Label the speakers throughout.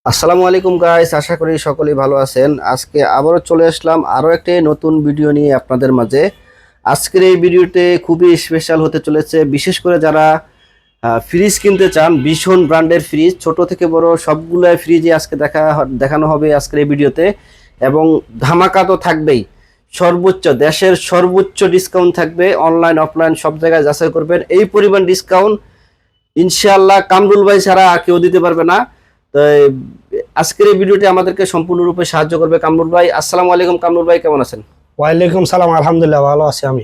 Speaker 1: আসসালামু আলাইকুম গাইস, আশা করি সকলেই ভালো আছেন। আজকে আবারও চলে আসলাম আরও একটি নতুন ভিডিও নিয়ে আপনাদের মাঝে। আজকের এই ভিডিওতে খুবই স্পেশাল হতে চলেছে, বিশেষ করে যারা ফ্রিজ কিনতে চান, ভীষণ ব্র্যান্ডের ফ্রিজ, ছোট থেকে বড় সবগুলো ফ্রিজই আজকে দেখানো হবে আজকের এই ভিডিওতে। এবং ধামাকা তো থাকবেই, দেশের সর্বোচ্চ ডিসকাউন্ট থাকবে। অনলাইন অফলাইন সব জায়গায় যাচাই করবেন, এই পরিমাণ ডিসকাউন্ট ইনশাআল্লাহ কামরুল ভাই ছাড়া কেউ দিতে পারবে না। তো আজকের এই ভিডিওটি আমাদেরকে সম্পূর্ণরূপে সাহায্য করবে কামরুল ভাই। আসসালামু আলাইকুম কামরুল ভাই, কেমন আছেন?
Speaker 2: ওয়ালাইকুম সালাম, আলহামদুলিল্লাহ ভালো আছি আমি।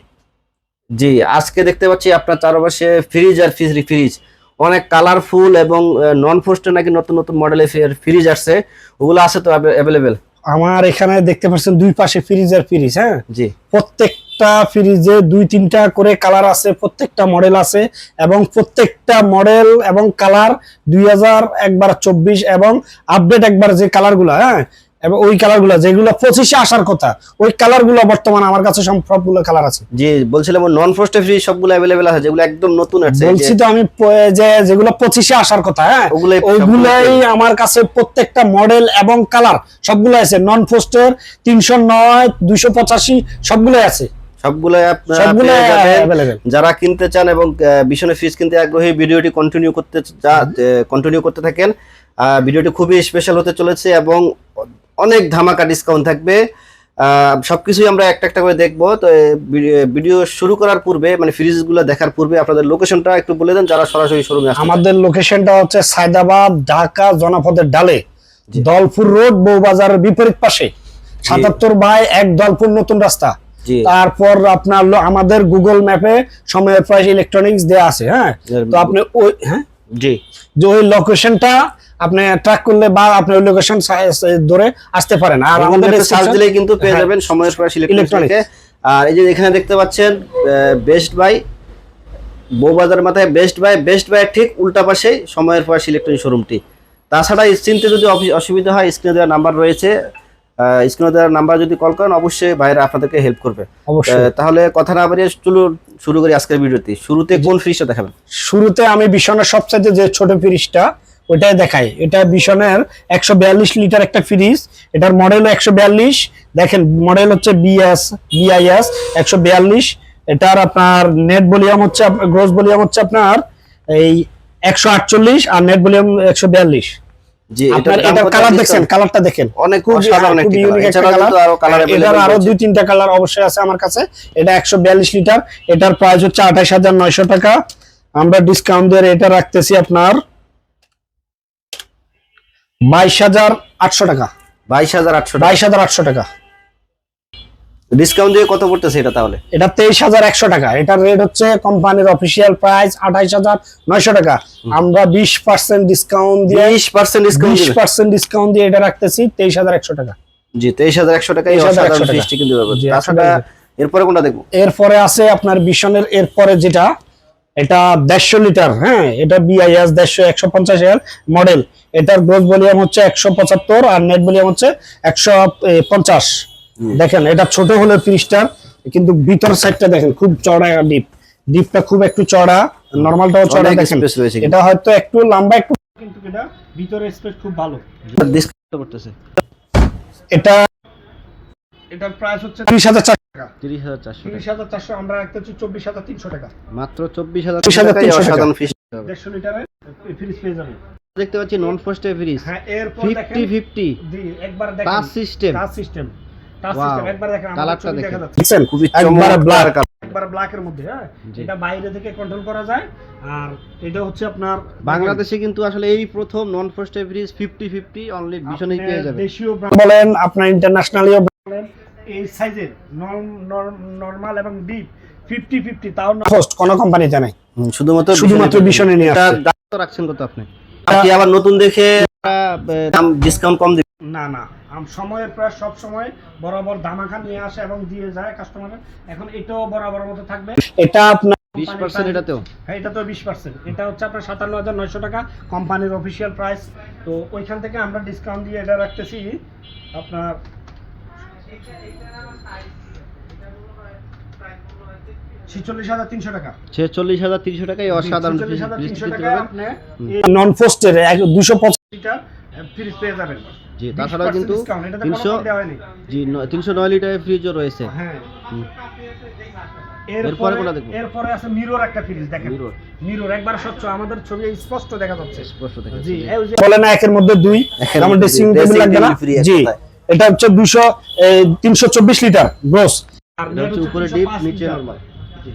Speaker 1: জি, আজকে দেখতে পাচ্ছি আপনার চারপাশে ফ্রিজ আর ফ্রিজ অনেক কালারফুল এবং নন ফ্রস্টের নাকি নতুন নতুন মডেলের ফ্রিজ আসছে, ওগুলো আছে তো অ্যাভেলেবেল?
Speaker 2: আমার এখানে দেখতে পাচ্ছেন দুই পাশে ফ্রিজ আর ফ্রিজ। হ্যাঁ
Speaker 1: জি,
Speaker 2: প্রত্যেকটা ফ্রিজে দুই তিনটা করে কালার আছে, প্রত্যেকটা মডেল আছে এবং প্রত্যেকটা মডেল এবং কালার 2024 এবং আপডেট একবার যে কালারগুলো, হ্যাঁ, এবং ওই কালারগুলো যেগুলো 25-এ আসার কথা, ওই কালারগুলো বর্তমানে আমার কাছে সবগুলো কালার আছে।
Speaker 1: জি বলছিলাম নন ফ্রস্টের ফ্রিজ সবগুলো অ্যাভেলেবেল আছে, যেগুলো একদম নতুন আছে।
Speaker 2: বলছি তো আমি যেগুলো 25-এ আসার কথা, হ্যাঁ, ওইগুলাই আমার কাছে প্রত্যেকটা মডেল এবং কালার সবগুলো আছে। নন ফ্রস্টের 309, 285 সবগুলোই আছে, সবগুলোই আপনারা
Speaker 1: যারা কিনতে চান এবং ভীষণ ফ্রিজ কিনতে আগ্রহী, ভিডিওটি কন্টিনিউ করতে থাকেন। ভিডিওটি খুবই স্পেশাল হতে চলেছে এবং অনেক ধামাকা ডিসকাউন্ট থাকবে। সবকিছুই আমরা একটা একটা করে দেখবো। তো ভিডিও শুরু করার পূর্বে, মানে ফ্রিজগুলো দেখার পূর্বে আপনাদের লোকেশনটা একটু বলে দেন যারা সরাসরি শোরুমে আসবে।
Speaker 2: আমাদের লোকেশনটা হচ্ছে সায়দাবাদ, ঢাকা জনপদের ডালে, ধলপুর রোড, বউবাজারের বিপরীত পাশে, 77/1 ধলপুর নতুন রাস্তা। তারপর আপনার আমাদের গুগল ম্যাপে সময়ের প্রাইস ইলেকট্রনিক্স দেয়া আছে। হ্যাঁ, তো আপনি ওই যে ওই লোকেশনটা আপনি ট্র্যাক করলে বা আপনি ওই লোকেশন ধরে আসতে পারেন। আর আমাদের
Speaker 1: সার্চ দিলেই কিন্তু পেয়ে যাবেন সময়ের প্রাইস ইলেকট্রনিক্স। আর এই যে এখানে দেখতে পাচ্ছেন বেস্ট বাই, বউবাজারের মাথায় বেস্ট বাই ঠিক উল্টা পাশে সময়ের প্রাইস ইলেকট্রনিক্স শোরুমটি। তাছাড়া চিনতে যদি অসুবিধা হয়, স্ক্রিনে দেওয়া নাম্বার রয়েছে, স্ক্রিনে দেওয়ার নাম্বার যদি কল করেন অবশ্যই ভাইরা আপনাদেরকে হেল্প করবে। তাহলে কথা না বাড়িয়ে শুরু করি আজকের ভিডিওটি। শুরুতে কোন ফ্রিজটা দেখাবেন?
Speaker 2: শুরুতে আমি বিশনের সবচাইতে যে ছোট ফ্রিজটা ওইটাই দেখাই। এটা বিশনের 142 লিটার একটা ফ্রিজ, এটার মডেল 142। দেখেন মডেল হচ্ছে BIS 142। এটার আপনার নেট ভলিউম হচ্ছে, গ্রস ভলিউম হচ্ছে আপনার এই 148 আর নেট ভলিউম 142।
Speaker 1: জি,
Speaker 2: এটা কালার দেখেন, কালারটা দেখেন,
Speaker 1: অনেক খুব সাধারণ একটা কালার।
Speaker 2: এটার আরো দুই তিনটা কালার অবশ্যই আছে আমার কাছে। এটা 142 লিটার, এটার প্রাইস হচ্ছে 28,900 টাকা। আমরা ডিসকাউন্ট দিয়ে এটা রাখতেছি আপনার 22,800 টাকা। 22,800 টাকা
Speaker 1: ডিসকাউন্ট দিয়ে কত পড়তেছে এটা তাহলে?
Speaker 2: এটা 23,100 টাকা। এটার রেট হচ্ছে কোম্পানির অফিশিয়াল প্রাইস 28,900 টাকা। আমরা 20% ডিসকাউন্ট দিয়ে 20% ডিসকাউন্ট দিয়ে এটা রাখতেছি 23,100 টাকা।
Speaker 1: জি, 23,100 টাকা এই অসাধারণ ফ্রিজটি কিন্তু পাবেন। তাছাড়া এরপরে কোনটা দেখব?
Speaker 2: এরপরে আছে আপনার বিশনের এরপরে যেটা, এটা 150 লিটার। হ্যাঁ, এটা BIS 150 এর মডেল। এটার গ্রস ভলিউম হচ্ছে 175 আর নেট ভলিউম হচ্ছে 150। দেখেন এটা ছোট হলে ফ্রিজটার, কিন্তু ভিতর সাইডটা দেখেন খুব চড়া, ডিপটা খুব একটু চড়া, নরমালটাও চড়া। দেখেন এটা হয়তো একটু লম্বা, একটু, কিন্তু এটা ভিতরে স্পেস খুব ভালো।
Speaker 1: ডিসকাউন্ট করতেছে
Speaker 2: এটার প্রাইস হচ্ছে 30,400 টাকা।
Speaker 1: 30,400
Speaker 2: আমরা রাখতেছি 24,300 টাকা।
Speaker 1: মাত্র 24,300 টাকায় অসাধারণ ফ্রিজ
Speaker 2: 150 লিটারের ফ্রিজ পেয়ে যাবেন।
Speaker 1: দেখতে পাচ্ছি নন ফ্রস্টের ফ্রিজ।
Speaker 2: হ্যাঁ, এরপর
Speaker 1: 50
Speaker 2: জি একবার দেখেন
Speaker 1: টাচ সিস্টেম
Speaker 2: একবার দেখেন,
Speaker 1: কালারটা দেখেন
Speaker 2: দেখছেন
Speaker 1: খুবই
Speaker 2: একবার ব্ল্যাক,
Speaker 1: চমৎকার।
Speaker 2: একবার ব্ল্যাকের মধ্যে। হ্যাঁ, এটা বাইরে থেকে কন্ট্রোল করা যায়। আর এটা হচ্ছে আপনার
Speaker 1: বাংলাদেশে কিন্তু আসলে এই প্রথম নন ফ্রস্টের ফ্রিজ 50 অনলি ভীষণই পেয়ে যাবেন।
Speaker 2: দেশীয় বলেন আপনার ইন্টারন্যাশনালিও বলেন, এই সাইজের নরমাল এবং ডিপ 50 তাও না ফ্রস্ট কোন কোম্পানিতে নাই, শুধুমাত্র ভীষণে নিয়ে আসছে।
Speaker 1: দাম তো রাখছেন কত আপনি? আপনি আবার নতুন দেখে দাম ডিসকাউন্ট কম দিবেন?
Speaker 2: না, সময়ের প্রায় সব সময় বরাবর ধামাকা নিয়ে আসে এবং দিয়ে যায় কাস্টমারের। এখন এটাও বরাবর মতো থাকবে। এটা আপনার
Speaker 1: 20% এটাতেও?
Speaker 2: হ্যাঁ, এটা তো 20%। এটা হচ্ছে আপনার 57,900 টাকা কোম্পানির অফিশিয়াল প্রাইস। তো ওইখান থেকে আমরা ডিসকাউন্ট দিয়ে এটা রাখতেছি আপনার 46,300 টাকা।
Speaker 1: 46,300 টাকায় অসাধারণ ফ্রিজ।
Speaker 2: নন ফ্রস্টের 250 লিটার ফ্রিজ পেয়ে যাবেন।
Speaker 1: জি, তাছাড়াও কিন্তু 300 জি 309 লিটারের ফ্রিজও রয়েছে।
Speaker 2: হ্যাঁ।
Speaker 1: এরপরে কোনটা দেখব?
Speaker 2: এরপরে আছে মিরর একটা ফ্রিজ দেখেন। মিরর একবার স্বচ্ছ, আমাদের ছবি স্পষ্ট দেখা যাচ্ছে।
Speaker 1: স্পষ্ট দেখা যাচ্ছে।
Speaker 2: জি, এই যে বলে না একের মধ্যে দুই, যেমন ড্রেসিং টেবিল লাগবে না। জি, এটা হচ্ছে 324 লিটার গ্রোস। আর
Speaker 1: এটা হচ্ছে উপরে ডিপ নিচে নরমাল।
Speaker 2: জি,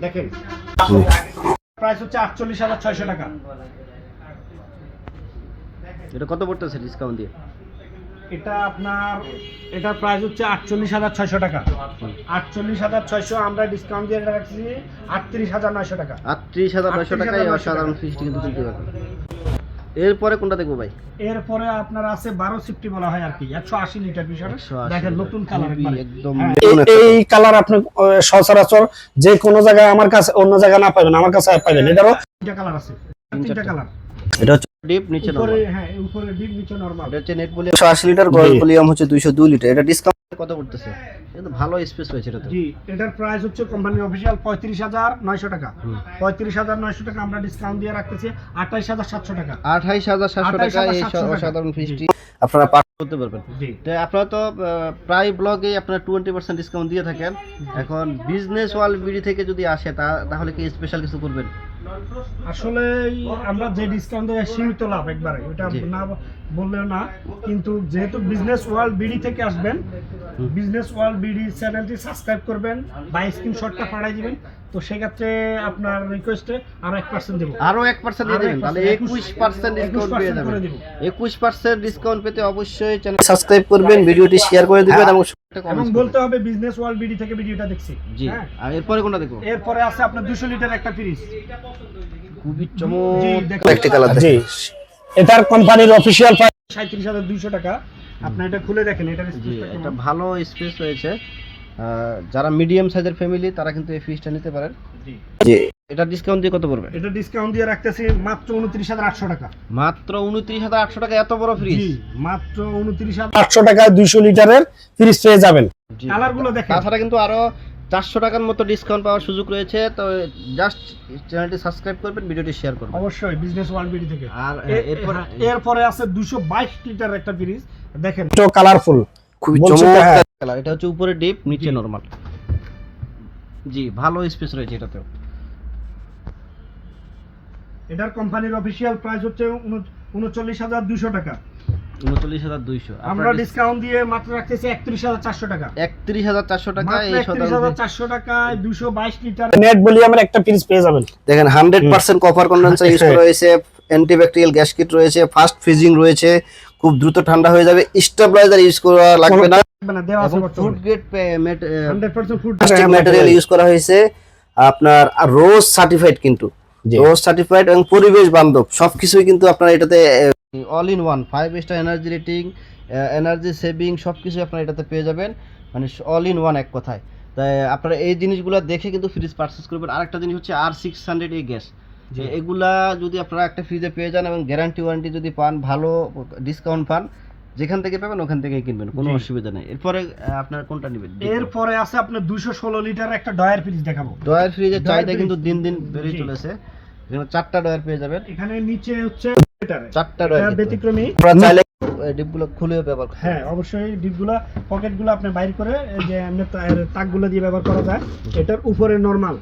Speaker 2: দেখেন প্রাইস হচ্ছে 48,600 টাকা।
Speaker 1: এটা কত পড়তেছে ডিসকাউন্ট দিয়ে?
Speaker 2: এটা আপনার এটার প্রাইস হচ্ছে 48,600 টাকা। 48,600 আমরা ডিসকাউন্ট দিয়ে এটা রাখছি 38,900 টাকা।
Speaker 1: 38,900 টাকায় অসাধারণ ফ্রিজটি কিন্তু কিনতে পারবেন। এরপরে কোনটা দেখবো ভাই?
Speaker 2: এরপরে আপনার আছে 1250 বলা হয় আর কি, 180 লিটার বিশাল। দেখেন নতুন কালার
Speaker 1: একদম।
Speaker 2: এই কালার আপনি সচরাচর যে কোনো জায়গায় আমার কাছে অন্য জায়গায় না পাবেন, আমার কাছে পাবেন। এটারও তিনটা কালার আছে, তিনটা কালার।
Speaker 1: এটা হচ্ছে ডিপ নিচে নরমাল।
Speaker 2: হ্যাঁ, উপরে ডিপ নিচে নরমাল।
Speaker 1: এটা হচ্ছে net volume 180 litre, gross volume হচ্ছে 202 লিটার। এটা ডিসকাউন্ট কত পড়তেছে? কিন্তু ভালো স্পেস রয়েছে এটা তো।
Speaker 2: জি, এটার প্রাইস হচ্ছে কোম্পানির অফিশিয়াল 35,900 টাকা। 35,900 টাকা আমরা ডিসকাউন্ট দিয়ে রাখতেছি 28,700 টাকা।
Speaker 1: 28,700 টাকা এই অসাধারণ ফ্রিজটি আপনারা পাস করতে পারবেন। তো আপনারা তো প্রায় ব্লগে আপনারা 20% ডিসকাউন্ট দিয়ে থাকেন। এখন বিজনেস ওয়ার্ল্ড বিডি থেকে যদি আসে তাহলে কি স্পেশাল কিছু করবেন?
Speaker 2: আসলে আমরা যে ডিসকাউন্ট দেয় সীমিত লাভ একবারে, এটা না বললেও না, কিন্তু যেহেতু বিজনেস ওয়ার্ল্ড বিডি থেকে আসবেন, বিজনেস ওয়ার্ল্ড বিডি চ্যানেলটি সাবস্ক্রাইব করবেন বা স্ক্রিনশটটা পাঠিয়ে দিবেন, তো সেক্ষেত্রে আপনার রিকোয়েস্টে আরো 1% দেব।
Speaker 1: আরো 1% দিয়ে দেবেন, তাহলে 21% ডিসকাউন্ট পেয়ে যাবেন। 21% ডিসকাউন্ট পেতে অবশ্যই চ্যানেল সাবস্ক্রাইব করবেন, ভিডিওটি শেয়ার করে দিবেন এবং
Speaker 2: বলতে হবে বিজনেস ওয়ার্ল্ড বিডি থেকে ভিডিওটা দেখছি।
Speaker 1: জি, আর এরপরে কোনটা দেখব?
Speaker 2: এরপরে আছে আপনার 200 লিটার একটা ফ্রিজ,
Speaker 1: খুবই চমৎকার
Speaker 2: একটা কালার। জি, এটার কোম্পানির অফিশিয়াল প্রাইস 37,200 টাকা। আপনি এটা খুলে দেখেন, এটার স্পেসটা
Speaker 1: এটা ভালো স্পেস রয়েছে। যারা মিডিয়াম সাইজের ফ্যামিলি তারা কিন্তু এই ফ্রিজটা নিতে পারেন। জি, এটা ডিসকাউন্ট দিয়ে কত পড়বে?
Speaker 2: এটা ডিসকাউন্ট দিয়ে রাখতেছি মাত্র 29,800 টাকা।
Speaker 1: মাত্র 29,800 টাকা এত বড় ফ্রিজ?
Speaker 2: জি, মাত্র 29,800 টাকায় 200 লিটারের ফ্রিজ পেয়ে যাবেন। কালারগুলো দেখেন।
Speaker 1: তাছাড়া কিন্তু আরো 400 টাকার মতো ডিসকাউন্ট পাওয়ার সুযোগ রয়েছে। তো জাস্ট চ্যানেলটি সাবস্ক্রাইব করবেন, ভিডিওটি শেয়ার করবেন
Speaker 2: অবশ্যই বিজনেস ওয়ার্ল্ড বিডি থেকে। আর এরপরে আছে 222 লিটার একটা ফ্রিজ দেখেন, তো কালারফুল, খুবই চমৎকার
Speaker 1: কালার। এটা হচ্ছে উপরে ডিপ নিচে নরমাল। জি, ভালো স্পেস রয়েছে এটাতেও।
Speaker 2: এটার কোম্পানির অফিশিয়াল প্রাইস হচ্ছে 39,200 টাকা।
Speaker 1: 39,200
Speaker 2: আমরা ডিসকাউন্ট দিয়ে মাত্র রাখতেছি 31,400 টাকা।
Speaker 1: 31,400 টাকা এই
Speaker 2: 31,400 টাকায় 222 লিটার নেট ভলিউমের একটা ফ্রিজ পেয়ে যাবেন।
Speaker 1: দেখেন 100% কপার কন্ডেন্সার ইউজ করা হয়েছে, অ্যান্টিব্যাকটেরিয়াল গ্যাস কিট রয়েছে, ফাস্ট ফ্রিজিং রয়েছে, খুব দ্রুত ঠান্ডা হয়ে যাবে, স্টেবিলাইজার ইউজ করা লাগবে না,
Speaker 2: দেওয়া আছে
Speaker 1: food grade
Speaker 2: 100% food
Speaker 1: material use করা হয়েছে আপনার, আর রোজ সার্টিফাইড, কিন্তু রোজ সার্টিফাইড এবং পরিবেশ বান্ধব সবকিছুই কিন্তু আপনারা এটাতে all in one 5 star energy rating, energy saving সবকিছু আপনারা এটাতে পেয়ে যাবেন, মানে অল ইন ওয়ান এক কথায়। তাই আপনারা এই জিনিসগুলো দেখে কিন্তু ফ্রিজ পারচেজ করবেন। আরেকটা জিনিস হচ্ছে R600 এই গ্যাস, এগুলা যদি আপনারা একটা ফ্রিজে পেয়ে যান এবং গ্যারান্টি ওয়ারেন্টি যদি পান, ভালো ডিসকাউন্ট পান, যেখান থেকে পাবেন ওখান থেকেই কিনবেন, কোনো অসুবিধা নেই। এরপরে আপনার কোনটা নেবেন?
Speaker 2: এরপরে আছে আপনার 216 লিটার একটা ডয়ার ফ্রিজ দেখাবো।
Speaker 1: ডয়ার ফ্রিজের চাহিদা কিন্তু দিন দিন বেড়ে চলেছে। এখানে 4টা ডয়ার পেয়ে যাবেন।
Speaker 2: এখানে নিচে হচ্ছে
Speaker 1: 4টা ডয়ার
Speaker 2: ব্যতিক্রমী,
Speaker 1: আপনারা চাইলে ডিপগুলো খুলে ব্যবহার করতে।
Speaker 2: হ্যাঁ, অবশ্যই ডিপগুলো পকেটগুলো আপনি বাইরে করে যে এমনি তাকগুলো দিয়ে ব্যবহার করা যায়। এটার উপরে নরমাল।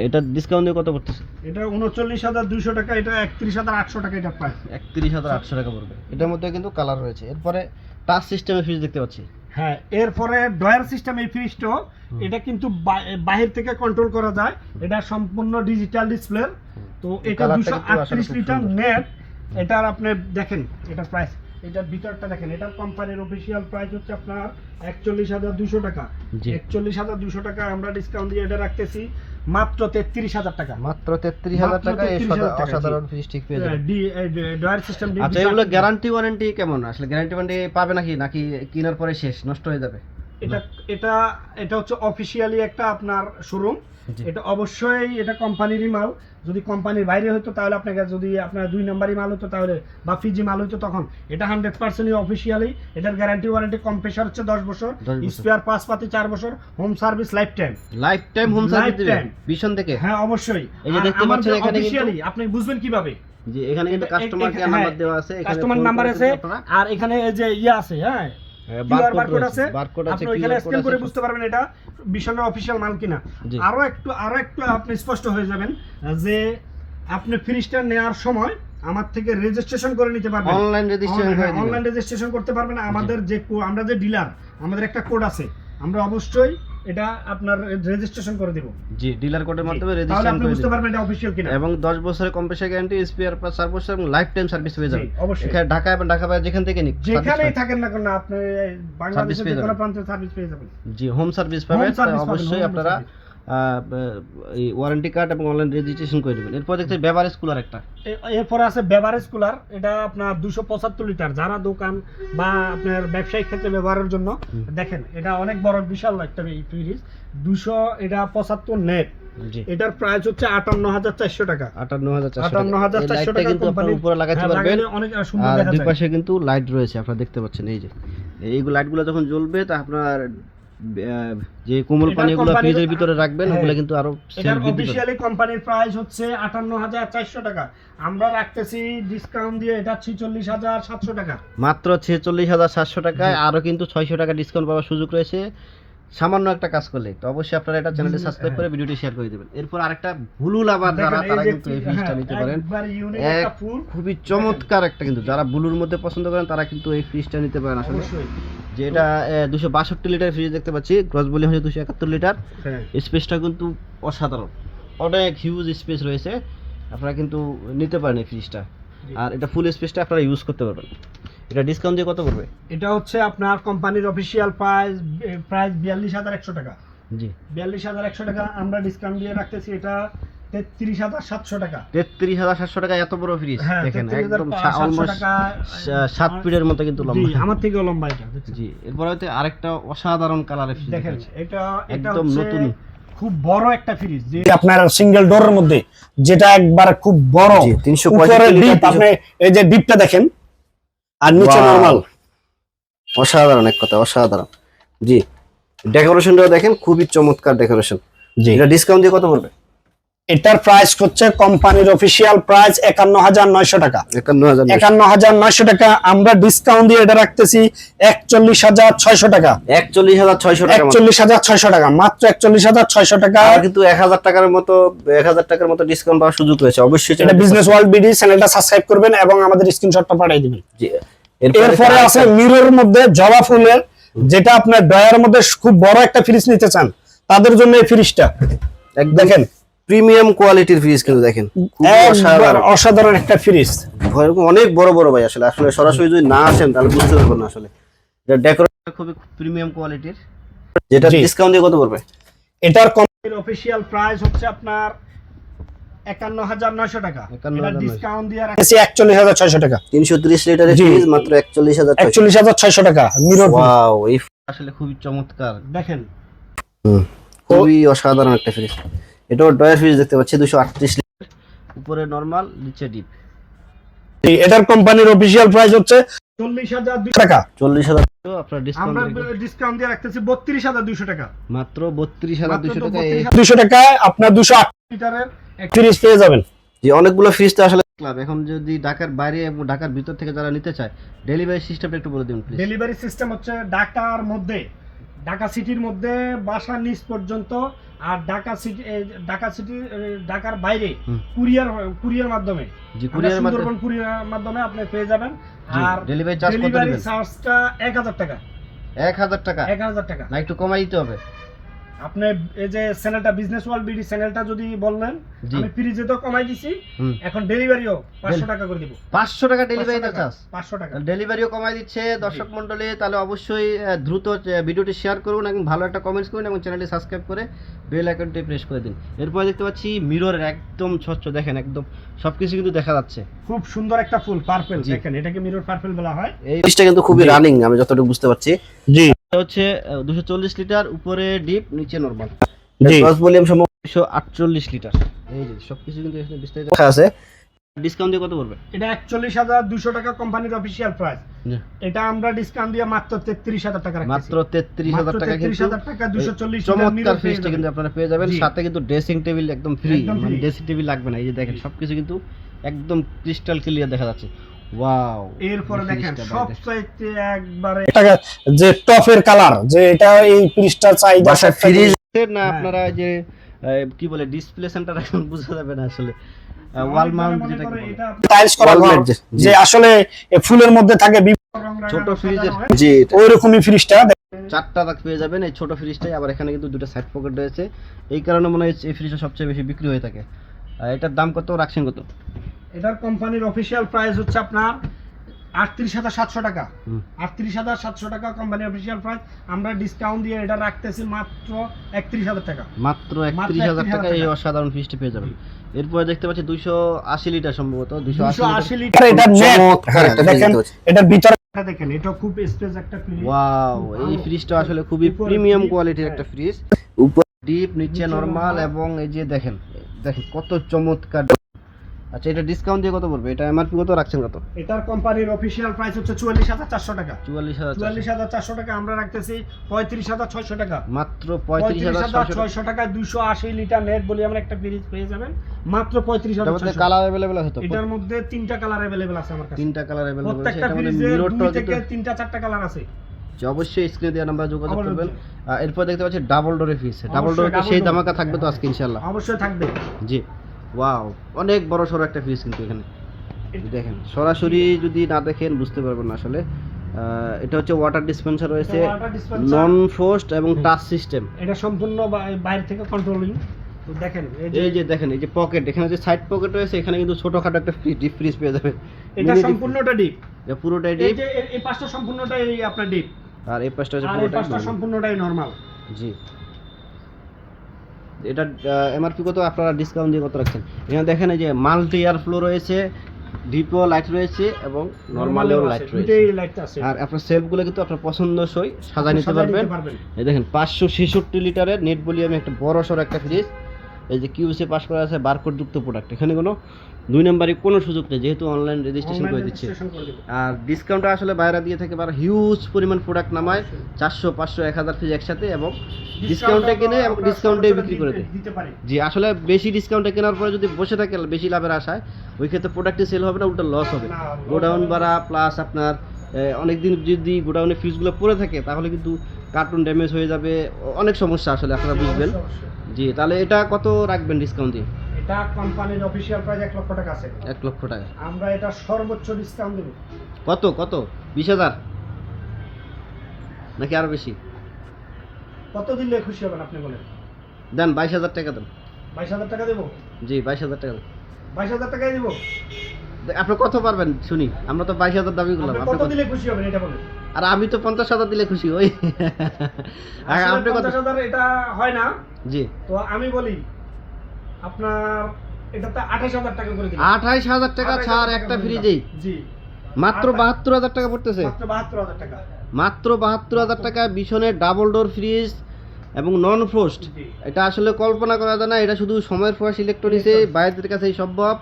Speaker 1: এটা ডিসকাউন্ট দিয়ে কত পড়তেছে?
Speaker 2: এটা 39,200 টাকা, এটা 31,800 টাকা। এটা প্রাইস
Speaker 1: 31,800 টাকা পড়বে। এটার মধ্যে কিন্তু কালার রয়েছে। এরপরে টাচ সিস্টেমের ফ্রিজ দেখতে পাচ্ছি।
Speaker 2: হ্যাঁ, এরপরে ডয়ার সিস্টেম এই ফ্রিজটা, এটা কিন্তু বাহির থেকে কন্ট্রোল করা যায়, এটা সম্পূর্ণ ডিজিটাল ডিসপ্লে। তো এটা 238 লিটার নেট। এটার আপনি দেখেন এটার প্রাইস, এটার ভিতরটা দেখেন, এটার কোম্পানির অফিশিয়াল প্রাইস হচ্ছে আপনার 41,200 টাকা। 41,200 টাকা আমরা ডিসকাউন্ট দিয়ে এটা রাখতেছি মাত্র 33,000 টাকা।
Speaker 1: মাত্র 33,000 টাকা এই অসাধারণ ফ্রিজ ঠিক পেয়ে যাবেন।
Speaker 2: Drawer system.
Speaker 1: আচ্ছা, এগুলো গ্যারান্টি ওয়ারেন্টি কেমন? আসলে গ্যারান্টি ওয়ারেন্টি পাবে নাকি কেনার পরে শেষ নষ্ট হয়ে যাবে?
Speaker 2: এটা হচ্ছে অফিশিয়ালি একটা আপনার শোরুম। এটা অবশ্যই এটা কোম্পানিরই মাল। যদি কোম্পানির বাইরে হতো তাহলে আপনাকে, যদি আপনার 2 নাম্বারই মাল হতো তাহলে, বা ফিজি মাল হতো তখন, এটা 100% অফিশিয়ালি। এটার গ্যারান্টি ওয়ারেন্টি কম্প্রেসার হচ্ছে 10 বছর, স্পেয়ার পার্টস পাতি 4 বছর, home service life time
Speaker 1: home service দিবেন ভীষণ থেকে।
Speaker 2: হ্যাঁ, অবশ্যই।
Speaker 1: এই যে দেখতে পাচ্ছেন এখানে
Speaker 2: অফিশিয়ালি আপনি বুঝবেন কিভাবে?
Speaker 1: জি এখানে কিন্তু কাস্টমার কেয়ার নাম্বার দেওয়া আছে, এখানে
Speaker 2: কাস্টমার নাম্বার আছে, আর এখানে এই যে আছে, হ্যাঁ বারকোড আছে, আপনি ওইখানে স্ক্যান করে বুঝতে পারবেন এটা বিশনের অফিশিয়াল মাল কিনা। আরো একটু আপনি স্পষ্ট হয়ে যাবেন যে আপনি ফ্রিজটা নেওয়ার সময় আমার থেকে রেজিস্ট্রেশন করে নিতে পারবেন, অনলাইন রেজিস্ট্রেশন করতে পারবেন। আমাদের যে আমরা যে ডিলার, আমাদের একটা কোড আছে, আমরা অবশ্যই এটা আপনার রেজিস্ট্রেশন করে দেব।
Speaker 1: জি ডিলার কোডের মাধ্যমে রেজিস্ট্রেশন করে
Speaker 2: বুঝতে পারবেন এটা অফিশিয়াল কিনা,
Speaker 1: এবং 10 বছরের compressor guarantee, spare parts service এবং লাইফ টাইম সার্ভিস পেয়ে যাবেন। এখানে ঢাকা এবং ঢাকা বাইরে যেখান থেকে নিক,
Speaker 2: যেখানেই থাকেন না কেন আপনি বাংলাদেশের যে কোনো প্রান্তে সার্ভিস পেয়ে যাবেন।
Speaker 1: জি হোম সার্ভিস পাবেন, অবশ্যই আপনারা এই ওয়ারেন্টি কার্ড এবং অনলাইন রেজিস্ট্রেশন করে দিবেন। এরপর দেখতে বেভারেজ কুলার একটা,
Speaker 2: এরপর আছে বেভারেজ কুলার, এটা আপনার 275 লিটার, যারা দোকান বা আপনার ব্যবসায়িক ক্ষেত্রে ব্যবহারের জন্য দেখেন এটা অনেক বড় বিশাল একটা ফ্রিজ, 200 এটা 75 নেট। এটার প্রাইস হচ্ছে 58400 টাকা। 58400 টাকা
Speaker 1: কিন্তু আপনি উপরে লাগাতে পারবেন, অনেক সুন্দর দেখা যায়। দুই পাশে কিন্তু লাইট রয়েছে, আপনারা দেখতে পাচ্ছেন। এই যে এইগুলো লাইটগুলো যখন জ্বলবে তা আপনার যে কোমল পানিগুলো ফ্রিজের ভিতরে রাখবেন ওগুলো কিন্তু আরো
Speaker 2: এটার অফিশিয়ালি কোম্পানির প্রাইস হচ্ছে 58400 টাকা, আমরা রাখতেছি ডিসকাউন্ট দিয়ে এটা 46700 টাকা,
Speaker 1: মাত্র 46700 টাকায়। আরো কিন্তু 600 টাকা ডিসকাউন্ট পাওয়ার সুযোগ রয়েছে সামান্য একটা কাজ করলে। তো অবশ্যই আপনারা এটা চ্যানেলটি সাবস্ক্রাইব করে ভিডিওটি শেয়ার করে দিবেন। এরপর আরেকটা ব্লু লাভার যারা, তারা কিন্তু এই ফ্রিজটা নিতে পারেন, খুবই চমৎকার একটা, কিন্তু যারা ব্লুর মধ্যে পছন্দ করেন তারা কিন্তু এই ফ্রিজটা নিতে পারেন আসলে। যে এটা 262 লিটার ফ্রিজ দেখতে পাচ্ছি, গ্রস ভলিউম হচ্ছে 271 লিটার। স্পেসটা কিন্তু অসাধারণ, অনেক হিউজ স্পেস রয়েছে, আপনারা কিন্তু নিতে পারেন এই ফ্রিজটা। আর এটা ফুল স্পেসটা আপনারা ইউজ করতে পারবেন। এটা ডিসকাউন্ট দিয়ে কত পড়বে?
Speaker 2: এটা হচ্ছে আপনার কোম্পানির অফিশিয়াল প্রাইস 42100 টাকা। জি 42100 টাকা, আমরা ডিসকাউন্ট দিয়ে রাখতেছি এটা 33700 টাকা।
Speaker 1: 33700 টাকা এত বড় ফ্রিজ দেখেন, একদম অলমোস্ট 7 ফিটের মতো কিন্তু লম্বা।
Speaker 2: জি আমার থেকেও লম্বা এটা।
Speaker 1: জি এরপর হচ্ছে আরেকটা অসাধারণ কালারের ফ্রিজ
Speaker 2: দেখেন, এটা
Speaker 1: একদম নতুন,
Speaker 2: খুব বড় একটা ফ্রিজ, যে আপনার সিঙ্গেল ডোরের মধ্যে, যেটা একবার খুব বড় 365 লিটার। আপনি এই যে ডিপটা দেখেন আর নিচে নরমাল,
Speaker 1: অসাধারণ, এক কথা অসাধারণ। জি ডেকোরেশনটাও দেখেন, খুবই চমৎকার ডেকোরেশন। জি এটা ডিসকাউন্ট দিয়ে কত পড়বে?
Speaker 2: এটার প্রাইস হচ্ছে কোম্পানির অফিশিয়াল প্রাইস 51900 টাকা। 51900 টাকা, আমরা ডিসকাউন্ট দিয়ে এটা রাখতেছি 41600 টাকা।
Speaker 1: 41600 টাকা,
Speaker 2: 41600 টাকা, মাত্র 41600 টাকা।
Speaker 1: কিন্তু 1000 টাকার মতো ডিসকাউন্ট পাওয়ার সুযোগ রয়েছে। অবশ্যই
Speaker 2: এটা বিজনেস ওয়ার্ল্ড বিডি চ্যানেলটা সাবস্ক্রাইব করবেন এবং আমাদের স্ক্রিনশটটা পাঠিয়ে দিবেন। জি এরপরে আছে মিররের মধ্যে জবা ফুলের, যেটা আপনার ডয়ার মধ্যে খুব বড় একটা ফ্রিজ নিতে চান তাদের জন্য এই ফ্রিজটা দেখেন,
Speaker 1: প্রিমিয়াম কোয়ালিটির ফ্রিজ, কিন্তু দেখেন
Speaker 2: অসাধারণ একটা ফ্রিজ,
Speaker 1: অনেক বড় বড় ভাই। আসলে সরাসরি যদি না আসেন তাহলে বুঝতে পারবেন না। আসলে এটা ডেকোরেশন খুবই প্রিমিয়াম কোয়ালিটির। যেটা ডিসকাউন্ট দিয়ে কত পড়বে?
Speaker 2: এটার কোম্পানির অফিশিয়াল প্রাইস হচ্ছে আপনার 51900 টাকা। এটা ডিসকাউন্ট দিয়ে রাখছি 41600 টাকা।
Speaker 1: 330 লিটারের ফ্রিজ মাত্র
Speaker 2: 41600 টাকা। মিরর,
Speaker 1: ওয়াও, এই আসলে খুবই চমৎকার দেখেন, খুবই অসাধারণ একটা ফ্রিজ। এটাও ডয়ার ফ্রিজ দেখতে পাচ্ছি, 238 লিটার, উপরে নরমাল নিচে ডিপ।
Speaker 2: এটার কোম্পানির অফিশিয়াল প্রাইস হচ্ছে 40200 টাকা।
Speaker 1: 40000 আপনারা ডিসকাউন্ট,
Speaker 2: আমরা ডিসকাউন্ট দিয়ে রাখতেছি 32200 টাকা,
Speaker 1: মাত্র 32200 টাকা।
Speaker 2: 200 টাকায় আপনার 208 লিটারের এক ফ্রিজ পেয়ে যাবেন।
Speaker 1: যে অনেকগুলো ফ্রিজ তো আসলে ক্লাব। এখন যদি ঢাকার বাইরে এবং ঢাকার ভিতর থেকে যারা নিতে চায়, ডেলিভারি সিস্টেমটা একটু বলে দিন প্লিজ।
Speaker 2: ডেলিভারি সিস্টেম হচ্ছে ঢাকার মধ্যে, ঢাকা সিটির মধ্যে বাসা নিচ পর্যন্ত, আর ঢাকার বাইরে কুরিয়ার মাধ্যমে, সুন্দরবন কুরিয়ার মাধ্যমে আপনি পেয়ে যাবেন। আর ডেলিভারি চার্জটা 1000 টাকা।
Speaker 1: 1000 টাকা,
Speaker 2: 1000 টাকা
Speaker 1: না একটু কমাই দিতে হবে?
Speaker 2: আপনি এই যে চ্যানেলটা বিজনেস ওয়ার্ল্ড বিডি চ্যানেলটা যদি বললেন, আমি ফ্রিজে তো কমাই দিছি, এখন ডেলিভারিও 500 টাকা করে দিব।
Speaker 1: 500 টাকা ডেলিভারি চার্জ,
Speaker 2: 500 টাকা
Speaker 1: ডেলিভারিও কমাই দিচ্ছে। দর্শক মণ্ডলী, তাহলে অবশ্যই দ্রুত ভিডিওটি শেয়ার করুন এবং ভালো একটা কমেন্টস করুন এবং চ্যানেলটি সাবস্ক্রাইব করে বেল আইকনটি প্রেস করে দিন। এরপর দেখতে পাচ্ছি মিররের একদম স্বচ্ছ, দেখেন একদম সবকিছু কিন্তু দেখা যাচ্ছে,
Speaker 2: খুব সুন্দর একটা ফুল পার্পল। দেখেন এটাকে মিরর পার্পল বলা হয়।
Speaker 1: এই ফ্রিজটা কিন্তু খুবই রানিং, আমি যতটুকু বুঝতে পারছি। জি হচ্ছে 240 লিটার, উপরে ডিপ নিচে নরমাল। Gross volume 248 litre. এই যে সবকিছু কিন্তু এখানে বিস্তারিত লেখা আছে। ডিসকাউন্ট দিয়ে কত পড়বে?
Speaker 2: এটা 41200 টাকা কোম্পানির অফিশিয়াল প্রাইস। এটা আমরা ডিসকাউন্ট দিয়ে মাত্র 33000 টাকা রাখছি।
Speaker 1: মাত্র 33000 টাকা,
Speaker 2: 33000 টাকা 240
Speaker 1: চমৎকার ফ্রিজটা কিন্তু আপনারা পেয়ে যাবেন। সাথে কিন্তু ড্রেসিং টেবিল একদম ফ্রি, মানে ড্রেসিং টেবিল লাগবে না। এই যে দেখেন সবকিছু কিন্তু একদম ক্রিস্টাল ক্লিয়ার দেখা যাচ্ছে। ওয়াও,
Speaker 2: এরপরে দেখেন সবচাইতে একবারে এটা যে টপের কালার, যে এটা এই ফ্রিজটা চাহিদা
Speaker 1: বাসা ফ্রিজ না আপনারা যে কি বলে ডিসপ্লে সেন্টার এখন বোঝা যাবে না আসলে, ওয়াল মাউন্ট যেটা
Speaker 2: টাইলস করা যে আসলে ফুলের মধ্যে থাকে
Speaker 1: ছোট ফ্রিজের,
Speaker 2: জি ওইরকমই ফ্রিজটা
Speaker 1: 4টা দাগ পেয়ে যাবেন এই ছোট ফ্রিজটাই। আবার এখানে কিন্তু দুটো সাইড পকেট রয়েছে, এই কারণে মনে হয় এই ফ্রিজটা সবচেয়ে বেশি বিক্রি হয়ে থাকে। এটার দাম কত রাখছেন কত?
Speaker 2: এটার কোম্পানির অফিশিয়াল প্রাইস হচ্ছে আপনার 38,700 টাকা। 38,700 টাকা কোম্পানির অফিশিয়াল প্রাইস। আমরা ডিসকাউন্ট দিয়ে এটা রাখতেছি মাত্র 31,000 টাকা।
Speaker 1: মাত্র 31,000 টাকা এই অসাধারণ ফ্রিজটা পেয়ে যাবেন। এরপরে দেখতে পাচ্ছি 280 লিটার, সম্ভবত 280 লিটার।
Speaker 2: এটা দেখেন এটার ভিতরে দেখেন, এটা খুব স্পেস একটা ফ্রিজ।
Speaker 1: ওয়াও, এই ফ্রিজটা আসলে খুবই প্রিমিয়াম কোয়ালিটির একটা ফ্রিজ। উপর ডিপ, নিচে নরমাল, এবং এই যে দেখেন দেখেন কত চমৎকার। আচ্ছা, এটা ডিসকাউন্ট দিয়ে কত পড়বে? এটা এমআরপি কত রাখছেন কত?
Speaker 2: এটার কোম্পানির অফিশিয়াল প্রাইস হচ্ছে 44,400 টাকা।
Speaker 1: 44,400
Speaker 2: টাকা। আমরা রাখতেছি 35,600 টাকা।
Speaker 1: মাত্র 35,600
Speaker 2: টাকায় 280 লিটার নেট বলি আমরা একটা ফ্রিজ পেয়ে যাবেন মাত্র 35,600 টাকা।
Speaker 1: কালার अवेलेबल আছে তো?
Speaker 2: এটার মধ্যে 3টা কালার अवेलेबल আছে আমার কাছে।
Speaker 1: 3টা কালার अवेलेबल আছে।
Speaker 2: প্রত্যেকটা ফ্রিজে 2 থেকে 3টা 4টা কালার আছে।
Speaker 1: যে অবশ্যই স্ক্রিনে দেওয়া নাম্বার যোগাযোগ করবেন। এরপর দেখতে পাচ্ছি ডাবল ডোরের ফ্রিজ। ডাবল ডোরে সেই ধামাকা থাকবে তো আজকে ইনশাআল্লাহ?
Speaker 2: অবশ্যই থাকবে।
Speaker 1: জি, ওয়াও, অনেক বড় সরো একটা ফ্রিজ কিন্তু এখানে দেখেন। সরাসরি যদি না দেখেন বুঝতে পারবেন না আসলে। এটা হচ্ছে ওয়াটার ডিসপেন্সার রয়েছে, নন ফ্রস্ট এবং টাচ সিস্টেম।
Speaker 2: এটা সম্পূর্ণ বাইরে থেকে কন্ট্রোলিং। তো দেখেন
Speaker 1: এই যে দেখেন এই যে পকেট, এখানে যে সাইড পকেট রয়েছে, এখানে কিন্তু ছোটখাটো একটা ডিপ ফ্রিজ পেয়ে যাবেন।
Speaker 2: এটা সম্পূর্ণটা ডিপ,
Speaker 1: এটা পুরোটাই ডিপ।
Speaker 2: এই পাশটা সম্পূর্ণটাই আপনার ডিপ,
Speaker 1: আর এই পাশটা হচ্ছে
Speaker 2: পুরোটাই সম্পূর্ণটাই নরমাল।
Speaker 1: জি, এটা এমআরপি কত আপনারা ডিসকাউন্ট দিয়ে কত রাখছেন? এখানে দেখেন এই যে মাল্টি এয়ার ফ্লো রয়েছে, ডিপও লাইট রয়েছে এবং নরমালেও লাইট রয়েছে। আর আপনার সেলফগুলো কিন্তু আপনার পছন্দসই সাজায় নিতে পারবেন। এই দেখেন 566 লিটারের নেট ভলিউমে একটা বড় সড় একটা ফ্রিজ। এই যে কিউসি পাস করা আছে, বারকোড যুক্ত প্রোডাক্ট। এখানে কোনো 2 নম্বরই কোনো সুযোগ নেই, যেহেতু অনলাইন রেজিস্ট্রেশন করে দিচ্ছে। আর ডিসকাউন্টটা আসলে বাইরে দিয়ে থেকে বারা হিউজ পরিমাণ প্রোডাক্ট নামায় 400, 500, 1000 পিস একসাথে, এবং ডিসকাউন্টে কিনে এবং ডিসকাউন্টে বিক্রি করে দেয়। জি, আসলে বেশি ডিসকাউন্টে কেনার পরে যদি বসে থাকে বেশি লাভের আশায়, ওই ক্ষেত্রে প্রোডাক্টে সেল হবে না, উল্টো লস হবে। গোডাউন ভাড়া প্লাস আপনার অনেকদিন যদি গোডাউনে ফ্রিজগুলো পড়ে থাকে তাহলে কিন্তু কার্টুন ড্যামেজ হয়ে যাবে, অনেক সমস্যা আসলে আপনারা বুঝবেন। জি, তাহলে এটা কত রাখবেন ডিসকাউন্ট দিয়ে?
Speaker 2: এটা কোম্পানির অফিশিয়াল প্রাইস 1 লক্ষ টাকা আছে।
Speaker 1: 1 লক্ষ টাকা।
Speaker 2: আমরা এটা সর্বোচ্চ ডিসকাউন্ট দেব।
Speaker 1: কত কত? 20,000 নাকি আরো বেশি?
Speaker 2: কত দিলে খুশি হবেন আপনি বলেন?
Speaker 1: দেন 22,000 টাকা দেন।
Speaker 2: 22,000 টাকা দেব?
Speaker 1: জি, 22,000 টাকা দেন।
Speaker 2: 22,000 টাকাই দেব।
Speaker 1: আপনি কত পারবেন শুনি? আমরা তো 22,000 দাবি করলাম।
Speaker 2: আপনি কত দিলে খুশি হবেন এটা বলেন?
Speaker 1: আর আমি তো 50,000 দিলে খুশি হই।
Speaker 2: আপনি 50,000 এটা হয় না।
Speaker 1: জি,
Speaker 2: তো আমি বলি আপনার এটা তো 28,000 টাকা করে দিন।
Speaker 1: 28,000 টাকা ছাড় একটা ফ্রিজেই?
Speaker 2: জি,
Speaker 1: মাত্র 72,000 টাকা পড়তেছে।
Speaker 2: মাত্র 72,000 টাকা।
Speaker 1: মাত্র 72,000 টাকা বিশনের ডাবল ডোর ফ্রিজ এবং নন ফ্রস্ট। এটা আসলে কল্পনা করা যায় না, এটা শুধু সময়ের প্রয়াস ইলেকট্রনিক্সে বাইরের কাছেই সম্ভব।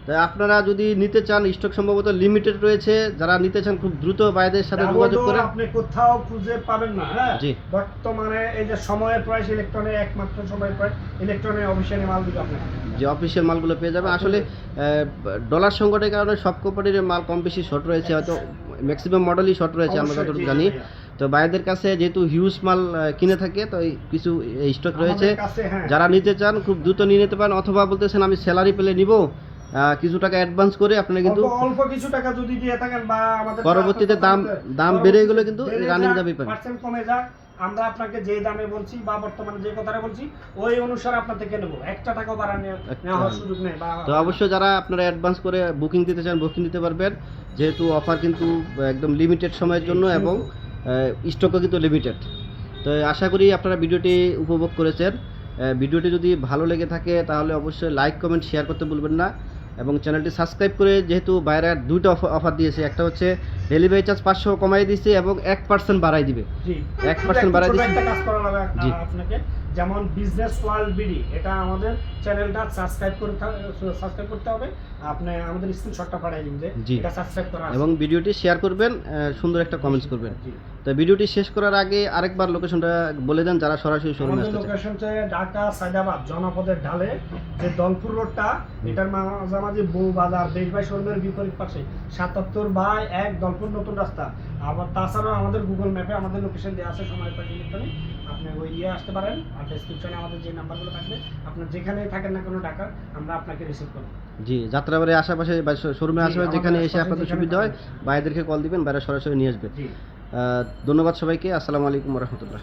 Speaker 1: তাই আপনারা যদি নিতে চান, স্টক সম্ভবত লিমিটেড রয়েছে, যারা নিতে চান খুব দ্রুত বাইরের সাথে যোগাযোগ করে।
Speaker 2: আপনি কোথাও খুঁজে পাবেন না। হ্যাঁ,
Speaker 1: জি,
Speaker 2: বর্তমানে এই যে সময়ের প্রাইস ইলেকট্রনিক, একমাত্র সময়ের প্রাইস ইলেকট্রনিক অফিসিয়ালি মাল দিবে আপনাকে।
Speaker 1: যে অফিসিয়াল মালগুলো পেয়ে যাবে। আসলে ডলার সংকটের কারণে সব কোম্পানির মাল কম বেশি শর্ট রয়েছে, হয়তো ম্যাক্সিমাম মডেলই শর্ট রয়েছে আমরা যতটুকু জানি। তো বাইরের কাছে যেহেতু হিউজ মাল কিনে থাকে, তো কিছু স্টক রয়েছে, যারা নিতে চান খুব দ্রুত নিয়ে নিতে পারেন। অথবা বলতেছেন আমি স্যালারি পেলে নিব, কিছু টাকা অ্যাডভান্স করে আপনারা কিন্তু
Speaker 2: অল্প কিছু টাকা যদি দিয়ে থাকেন বা আমাদের
Speaker 1: পরবর্তীতে দাম বেড়ে গেলে কিন্তু রানিং দামই পাবেন।
Speaker 2: পার্সেন্ট কমে যাক, আমরা আপনাকে যে দামে বলছি বা বর্তমানে যে কথাটা বলছি ওই অনুসারে আপনার থেকে নেব, একটা টাকাও নেওয়ার সুযোগ নেই। তো
Speaker 1: অবশ্যই যারা আপনারা অ্যাডভান্স করে বুকিং দিতে চান বুকিং দিতে পারবেন, যেহেতু অফার কিন্তু একদম লিমিটেড সময়ের জন্য এবং স্টকও কিন্তু লিমিটেড। তো আশা করি আপনারা ভিডিওটি উপভোগ করেছেন। ভিডিওটি যদি ভালো লেগে থাকে তাহলে অবশ্যই লাইক কমেন্ট শেয়ার করতে ভুলবেন না, এবং চ্যানেলটি সাবস্ক্রাইব করে, যেহেতু বাইরে 2টা অফার দিয়েছে, একটা হচ্ছে ডেলিভারি চার্জ 500 কমাই দিয়েছে এবং 1% বাড়াই দিবে। 1% বাড়াই দিচ্ছে।
Speaker 2: একটা কাজ করা লাগবে আপনাকে, যেমন বিজনেস ওয়ার্ল্ড বিডি, এটা আমাদের চ্যানেলটা সাবস্ক্রাইব করতে হবে। আপনি আমাদের স্ক্রিনশটটা পাঠিয়ে দিন যে এটা সাবস্ক্রাইব করা আছে,
Speaker 1: এবং ভিডিওটি শেয়ার করবেন, সুন্দর একটা কমেন্টস করবেন। তো ভিডিওটি শেষ করার আগে আরেকবার লোকেশনটা বলে দেন যারা সরাসরি শোরুমে আসতে চায়।
Speaker 2: লোকেশনটা ঢাকা সায়দাবাদ জনপদের ঢালে যে দলপুর রোডটা, এটার মাঝামাঝি বউ বাজার দেশভাই শোরুমের বিপরীত পাশে ৭৭/১ দলপুর নতুন রাস্তা। আবার তাছাড়াও আমাদের গুগল ম্যাপে আমাদের লোকেশন দেওয়া আছে, সময় পাশে ইলেকট্রনিক, আপনি ওই আসতে পারেন। আর ডেসক্রিপশনে আমাদের যে নাম্বারগুলো থাকবে, আপনার যেখানেই থাকেন না কোনো ঢাকা, আমরা আপনাকে রিসিভ করব।
Speaker 1: জি, যাত্রাবাড়ির আশেপাশে বা শোরুমের আশেপাশে যেখানে এসে আপনাদের সুবিধা হয়, বাইরেদেরকে কল দিবেন, বাইরে সরাসরি নিয়ে আসবে। ধন্যবাদ সবাইকে। আসসালামু আলাইকুম রহমতুল্লাহ।